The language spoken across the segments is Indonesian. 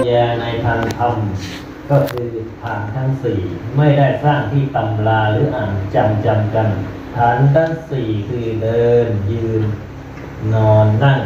แยในทางธรรมก็คือฐานทั้งสี่ไม่ได้สร้างที่ตำราหรืออ่านจำกันฐานทั้งสี่คือเดินยืนนอนนั่ง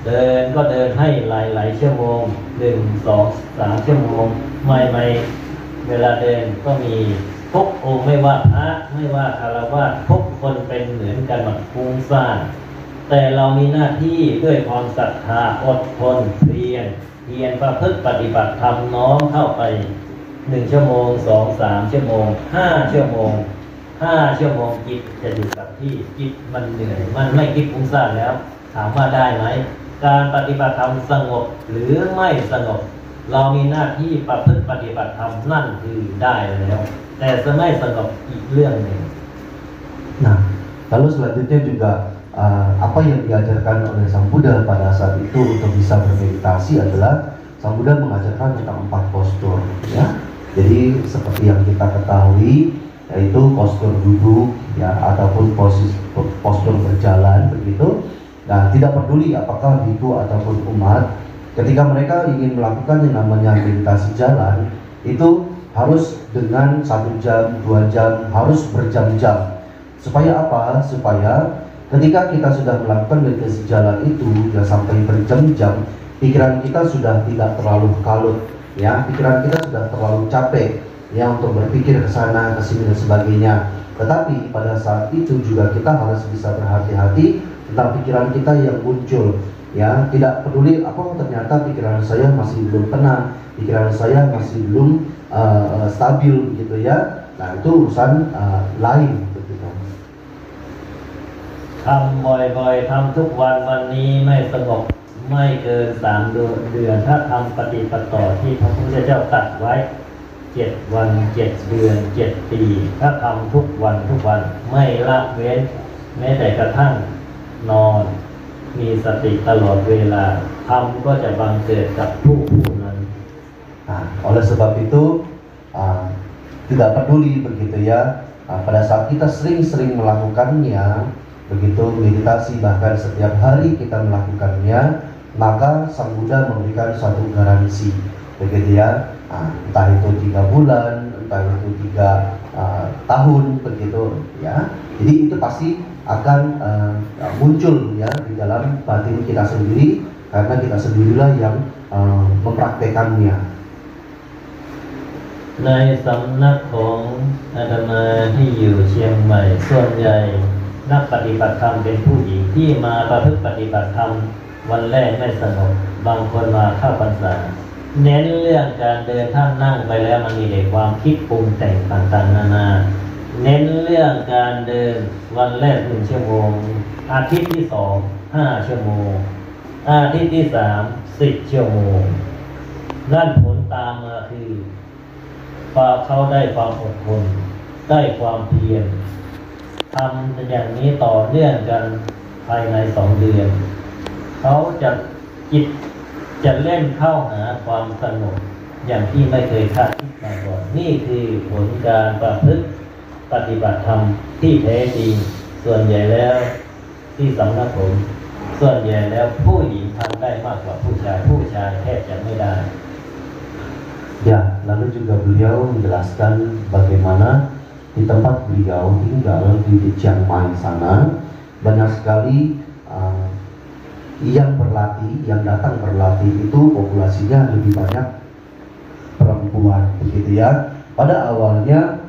เดินก็เดินให้หลายชั่วโมง1 2 3ชั่วโมงไม่เวลาเดินก็มีทุกองค์ไม่ว่าพระไม่ว่าคฤหัสถ์ทุกคนเป็นเหมือนกันหมดฟุ้งซ่านแต่เรามีหน้าที่ด้วยความศรัทธาอดทนเพียรประพฤติปฏิบัติธรรมน้อมเข้าไป1ชั่วโมง2 3ชั่วโมง5ชั่วโมง5ชั่วโมงจิตจะอยู่กับที่จิตมันเหนื่อยมันไม่คิดฟุ้งซ่านแล้วถามว่าได้ไหมการปฏิบัติธรรมสงบหรือไม่สงบเรามีหน้าที่ประพฤติปฏิบัติธรรมนั่นคือได้แล้วแต่จะไม่สงบอีกเรื่องหนึ่ง Nah, lalu selanjutnya juga apa yang diajarkan oleh Sang Buddha pada saat itu untuk bisa bermeditasi adalah Sang Buddha mengajarkan tentang 4 postur, ya. Jadi seperti yang kita ketahui, yaitu postur duduk, ya, ataupun postur berjalan begitu. Nah, tidak peduli apakah biku ataupun umat, ketika mereka ingin melakukan yang namanya meditasi jalan, itu harus dengan 1 jam, 2 jam, harus berjam-jam. Supaya apa? Supaya ketika kita sudah melakukan meditasi jalan itu, ya sampai berjam-jam, pikiran kita sudah tidak terlalu kalut, ya, pikiran kita sudah terlalu capek, ya, untuk berpikir ke sana, ke sini dan sebagainya. Tetapi pada saat itu juga kita harus bisa berhati-hati tentang pikiran kita yang muncul, ya, tidak peduli apa ternyata pikiran saya masih belum tenang, pikiran saya masih belum stabil, gitu ya. Nah, itu urusan lain, begitu. ทำบ่อยๆทำทุกวันนี้ไม่สงบไม่เกิน3 เดือนถ้าทำปฏิปต่อที่พระพุทธเจ้าตรัสไว้7 วัน 7 เดือน 7 ปีถ้าทำทุกวันไม่ละเว้นแม้แต่กระทั่งนอนมีสติตลอดเวลาธรรมก็จะบังเกิดกับผู้นั้น Nah, oleh sebab itu tidak peduli begitu ya, pada saat kita sering-sering melakukannya begitu, meditasi bahkan setiap hari kita melakukannya, maka Sang Buddha memberikan suatu garansi begitu ya, entah itu 3 bulan, entah itu 3 tahun begitu ya. Jadi itu pasti akan muncul ya di dalam batin kita sendiri, karena kita sendirilah yang mempraktekannya. ในสำนักของอาตมาที่อยู่เชียงใหม่ส่วนใหญ่นักปฏิบัติธรรมเป็นผู้หญิงที่มาประพฤติปฏิบัติธรรมวันแรกไม่สงบบางคนมาเข้าพรรษาเน้นเรื่องการเดินท่านั่งไปแล้วมันมีแต่ความคิดปรุงแต่งต่างๆนานาเน้นเรื่องการเดินวันแรก1 ชั่วโมงอาทิตย์ที่2 5 ชั่วโมงอาทิตย์ที่3 10 ชั่วโมงนั่นผลตามมาคือพอเขาได้ความอดทนได้ความเพียรทำอย่างนี้ต่อเนื่องกันภายใน2 เดือนเขาจะจิตจะเล่นเข้าหาความสงบอย่างที่ไม่เคยคาดคิดมาก่อนนี่คือผลการประพฤติปฏิบัติธรรมที่แท้จริงส่วนใหญ่แล้วที่สำนักผมส่วนใหญ่แล้วผู้หญิงทำได้มากกว่าผู้ชายแทบจะไม่ได้ Ya, lalu juga beliau menjelaskan bagaimana di tempat beliau tinggal di Chiang Mai sana banyak sekali yang datang berlatih itu populasinya lebih banyak perempuan, begitu ya. Pada awalnya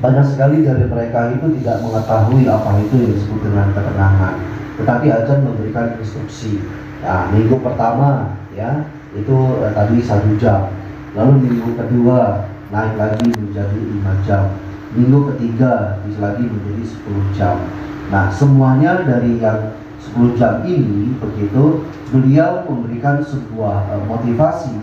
banyak sekali dari mereka itu tidak mengetahui apa itu yang disebut dengan ketenangan, tetapi Ajahn memberikan instruksi. Nah, minggu pertama ya itu tadi 1 jam. Lalu minggu kedua naik lagi menjadi 5 jam. Minggu ketiga bisa lagi menjadi 10 jam. Nah, semuanya dari yang 10 jam ini begitu beliau memberikan sebuah motivasi.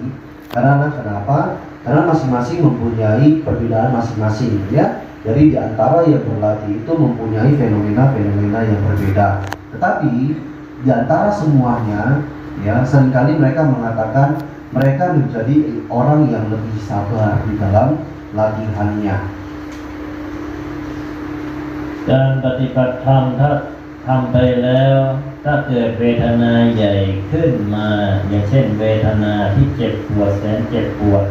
Karena kenapa? Karena masing-masing mempunyai perbedaan masing-masing ya. Jadi di antara yang berlatih itu mempunyai fenomena-fenomena yang berbeda. Tetapi di antara semuanya ya seringkali mereka mengatakan mereka menjadi orang yang lebih sabar di dalam latihannya. การปฏิบัติธรรมถ้าทำไปแล้ว ถ้าเกิดเวทนาใหญ่ขึ้นมาอย่างเช่นเวทนาที่เจ็บปวดแสนเจ็บปวด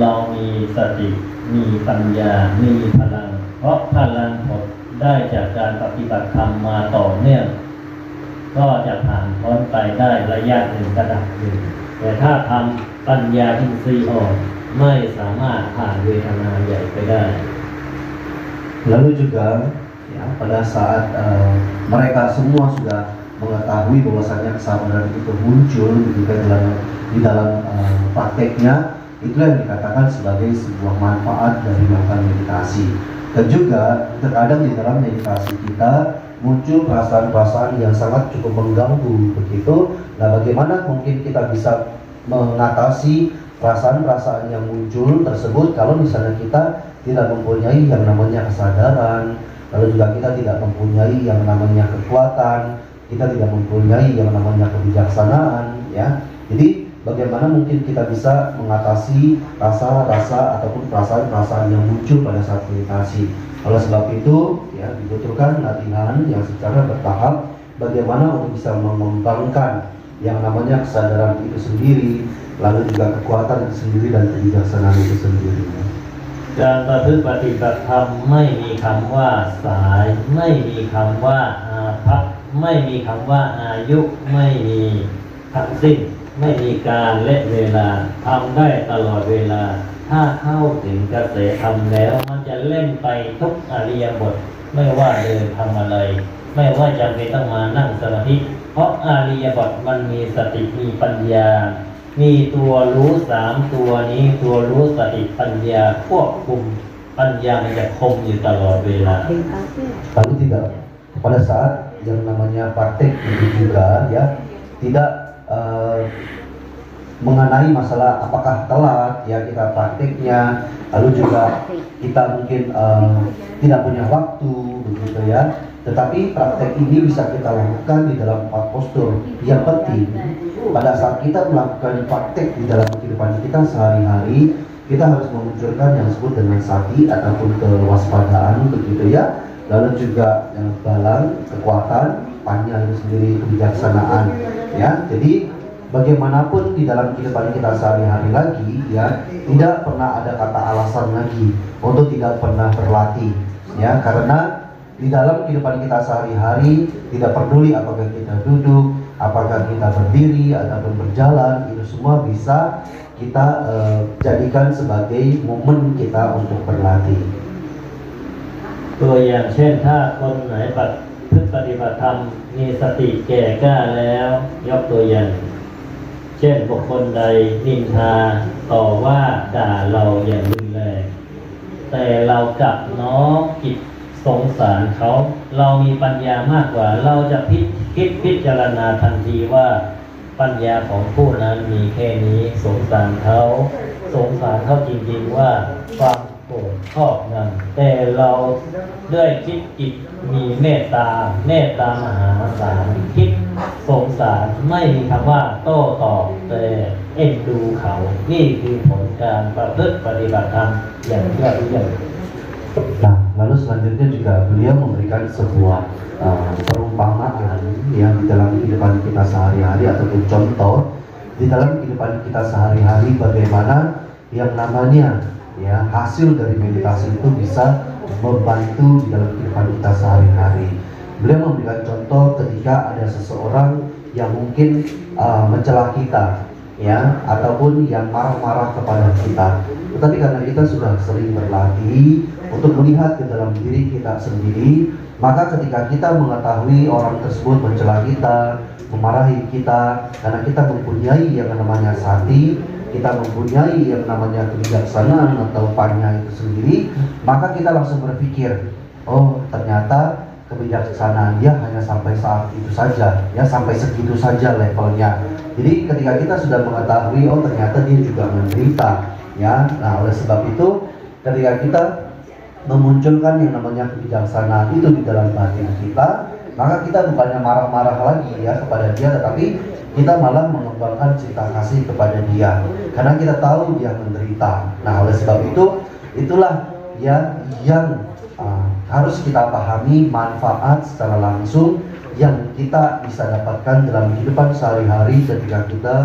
เรามีสติมีปัญญามีพลังเพราะพลังผลได้จากการปฏิบัติธรรมมาต่อเนื่องก็จะผ่านพ้นไปได้ระยะหนึ่งระดับหนึ่งแต่ถ้าทำปัญญาอินทรีย์อ่อนไม่สามารถผ่านเวทนาใหญ่ไปได้ Lalu juga ya, pada saat mereka semua sudah mengetahui bahwasanya kesadaran itu muncul di dalam prakteknya, itulah yang dikatakan sebagai sebuah manfaat dari melakukan meditasi. Dan juga terkadang di dalam meditasi kita muncul perasaan-perasaan yang sangat cukup mengganggu begitu. Nah, bagaimana mungkin kita bisa mengatasi perasaan-perasaan yang muncul tersebut kalau misalnya kita tidak mempunyai yang namanya kesadaran, lalu juga kita tidak mempunyai yang namanya kekuatan, kita tidak mempunyai yang namanya kebijaksanaan, ya. Jadi bagaimana mungkin kita bisa mengatasi rasa-rasa ataupun perasaan-perasaan yang muncul pada saat meditasi. Oleh sebab itu, ya, dibutuhkan latihan yang secara bertahap bagaimana untuk bisa mengembangkan yang namanya kesadaran itu sendiri, lalu juga kekuatan itu sendiri dan kebijaksanaan itu sendiri. การประพฤติปฏิบัติธรรมไม่มีคำว่าสายไม่มีคำว่าอาภัพไม่มีคำว่าอายุไม่มีทั้งสิ้นไม่มีการและเวลาทำได้ตลอดเวลาถ้าเข้าถึงกระแสธรรมแล้วมันจะเล่นไปทุกอริยบทไม่ว่าเดินทำอะไรไม่ว่าจำเป็นต้องมานั่งสมาธิเพราะอริยบทมันมีสติมีปัญญามีตัวรู้สามตัวนี้ตัวรู้สติปัญญาควบคุมปัญญามันจะคมอยู่ตลอดเวลา Lalu tidak pada saat yang namanya praktek itu juga ya tidak mengenai masalah apakah telat ya kita prakteknya, lalu juga kita mungkin tidak punya waktu begitu ya. Tetapi praktek ini bisa kita lakukan di dalam 4 postur. Yang penting pada saat kita melakukan praktek di dalam kehidupan kita sehari-hari, kita harus memunculkan yang disebut dengan sati ataupun kewaspadaan begitu ya. Lalu juga yang balang, kekuatan, panya itu sendiri, kebijaksanaan ya. Jadi bagaimanapun di dalam kehidupan kita sehari-hari lagi ya, tidak pernah ada kata alasan lagi untuk tidak pernah berlatih ya, karena di dalam kehidupan kita sehari-hari tidak peduli apakah kita duduk, apakah kita berdiri ataupun berjalan, itu semua bisa kita jadikan sebagai momen kita untuk berlatih. ตัวอย่างเช่นถ้าคนไหนปฏิบัติธรรมมีสติแก่กล้าแล้วยกตัวอย่างเช่นบุคคลใดนินทาต่อว่าด่าเราอย่างรุนแรงแต่เรากลับน้อมจิตสงสารเขาเรามีปัญญามากกว่าเราจะคิดพิจารณาทันทีว่าปัญญาของผู้นั้นมีแค่นี้สงสารเขาจริงๆว่าความโกรธครอบงำแต่เราด้วยคิดจิตมีเมตตามหาศาลคิดสงสารไม่มีคำว่าโต้ตอบแต่เอ็นดูเขานี่คือผลการประพฤติปฏิบัติธรรมอย่างยอดเยี่ยม Nah, lalu selanjutnya juga beliau memberikan sebuah perumpamaan yang di dalam kehidupan kita sehari-hari ataupun contoh di dalam kehidupan kita sehari-hari bagaimana yang namanya ya hasil dari meditasi itu bisa membantu di dalam kehidupan kita sehari-hari. Beliau memberikan contoh ketika ada seseorang yang mungkin mencela kita ya ataupun yang marah-marah kepada kita. Tetapi karena kita sudah sering berlatih untuk melihat ke dalam diri kita sendiri, maka ketika kita mengetahui orang tersebut mencela kita, memarahi kita, karena kita mempunyai yang namanya sati, kita mempunyai yang namanya kebijaksanaan atau panya itu sendiri, maka kita langsung berpikir, oh ternyata kebijaksanaan dia hanya sampai saat itu saja, ya sampai segitu saja levelnya. Jadi ketika kita sudah mengetahui, oh ternyata dia juga menderita, ya. Nah oleh sebab itu, ketika kita memunculkan yang namanya kebijaksanaan itu di dalam batin kita, maka kita bukannya marah-marah lagi ya kepada dia, tetapi kita malah mengembangkan cinta kasih kepada dia, karena kita tahu dia menderita. Nah oleh sebab itu, itulah ya yang harus kita pahami manfaat secara langsung yang kita bisa dapatkan dalam kehidupan sehari-hari ketika kita